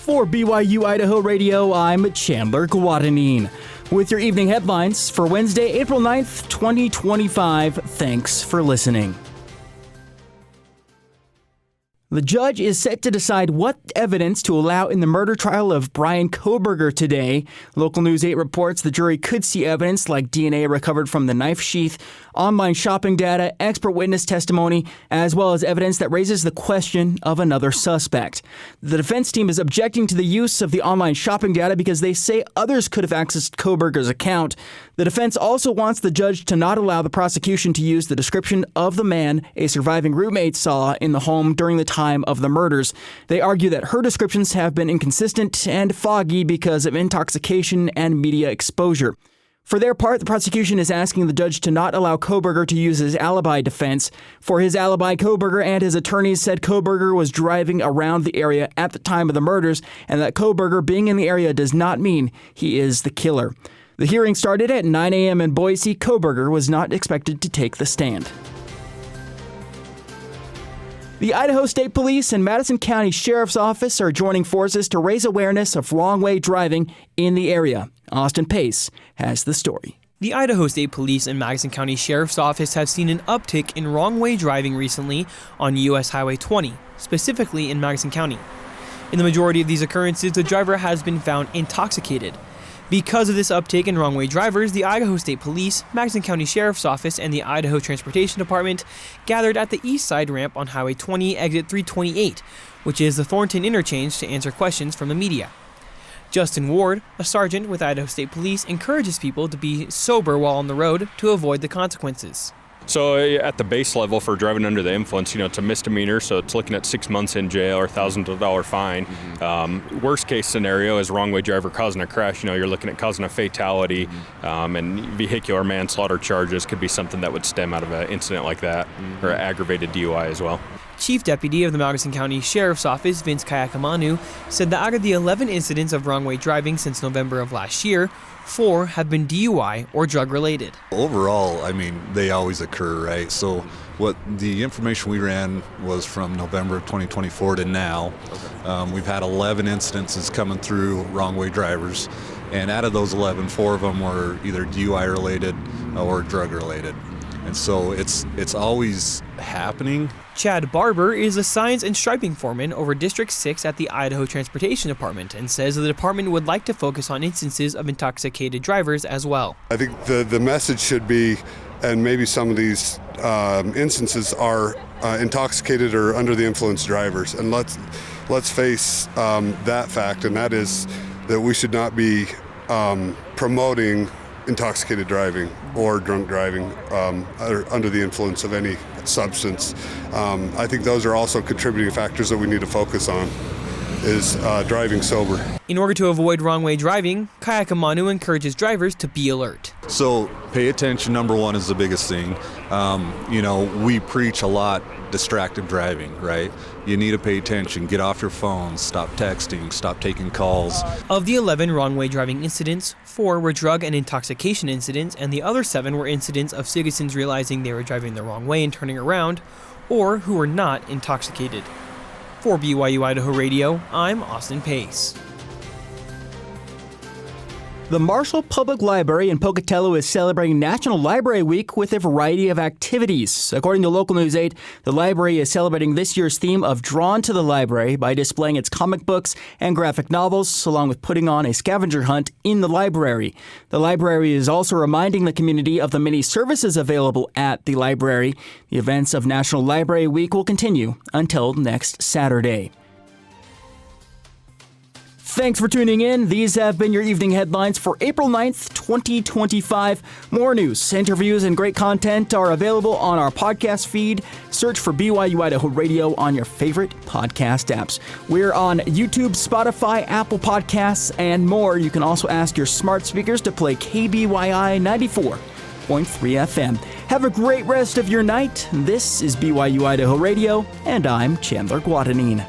For BYU-Idaho Radio, I'm Chandler Guadagnine. With your evening headlines for Wednesday, April 9th, 2025. Thanks for listening. The judge is set to decide what evidence to allow in the murder trial of Bryan Kohberger today. Local News 8 reports the jury could see evidence like DNA recovered from the knife sheath, online shopping data, expert witness testimony, as well as evidence that raises the question of another suspect. The defense team is objecting to the use of the online shopping data because they say others could have accessed Kohberger's account. The defense also wants the judge to not allow the prosecution to use the description of the man a surviving roommate saw in the home during the time of the murders. They argue that her descriptions have been inconsistent and foggy because of intoxication and media exposure. For their part, the prosecution is asking the judge to not allow Kohberger to use his alibi defense. For his alibi, Kohberger and his attorneys said Kohberger was driving around the area at the time of the murders, and that Kohberger being in the area does not mean he is the killer. The hearing started at 9 a.m. in Boise. Kohberger was not expected to take the stand. The Idaho State Police and Madison County Sheriff's Office are joining forces to raise awareness of wrong-way driving in the area. Austin Pace has the story. The Idaho State Police and Madison County Sheriff's Office have seen an uptick in wrong-way driving recently on U.S. Highway 20, specifically in Madison County. In the majority of these occurrences, the driver has been found intoxicated. Because of this uptick in wrong-way drivers, the Idaho State Police, Madison County Sheriff's Office, and the Idaho Transportation Department gathered at the east side ramp on Highway 20, exit 328, which is the Thornton interchange, to answer questions from the media. Justin Ward, a sergeant with Idaho State Police, encourages people to be sober while on the road to avoid the consequences. So at the base level for driving under the influence, it's a misdemeanor, so it's looking at 6 months in jail or $1,000 fine. Worst case scenario is wrong way driver causing a crash. You're looking at causing a fatality, and vehicular manslaughter charges could be something that would stem out of an incident like that, or aggravated DUI as well. Chief Deputy of the Madison County Sheriff's Office, Vince Kayakamanu, said that out of the 11 incidents of wrong-way driving since November of last year, 4 have been DUI or drug-related. Overall, they always occur, right? So what the information we ran was from November of 2024 to now. We've had 11 incidences coming through wrong-way drivers, and out of those 11, 4 of them were either DUI-related or drug-related. And so it's always happening. Chad Barber is a signs and striping foreman over District 6 at the Idaho Transportation Department and says the department would like to focus on instances of intoxicated drivers as well. I think the message should be, and maybe some of these instances are intoxicated or under the influence drivers. And let's face that fact, and that is that we should not be promoting intoxicated driving or drunk driving or under the influence of any substance. I think those are also contributing factors that we need to focus on, is driving sober. In order to avoid wrong-way driving, Kayakamanu encourages drivers to be alert. So pay attention, number one, is the biggest thing. We preach a lot distracted driving, right? You need to pay attention, get off your phones, stop texting, stop taking calls. Of the 11 wrong-way driving incidents, 4 were drug and intoxication incidents, and the other 7 were incidents of citizens realizing they were driving the wrong way and turning around, or who were not intoxicated. For BYU-Idaho Radio, I'm Austin Pace. The Marshall Public Library in Pocatello is celebrating National Library Week with a variety of activities. According to Local News 8, the library is celebrating this year's theme of Drawn to the Library by displaying its comic books and graphic novels, along with putting on a scavenger hunt in the library. The library is also reminding the community of the many services available at the library. The events of National Library Week will continue until next Saturday. Thanks for tuning in. These have been your evening headlines for April 9th, 2025. More news, interviews, and great content are available on our podcast feed. Search for BYU-Idaho Radio on your favorite podcast apps. We're on YouTube, Spotify, Apple Podcasts, and more. You can also ask your smart speakers to play KBYI 94.3 FM. Have a great rest of your night. This is BYU-Idaho Radio, and I'm Chandler Guadagnine.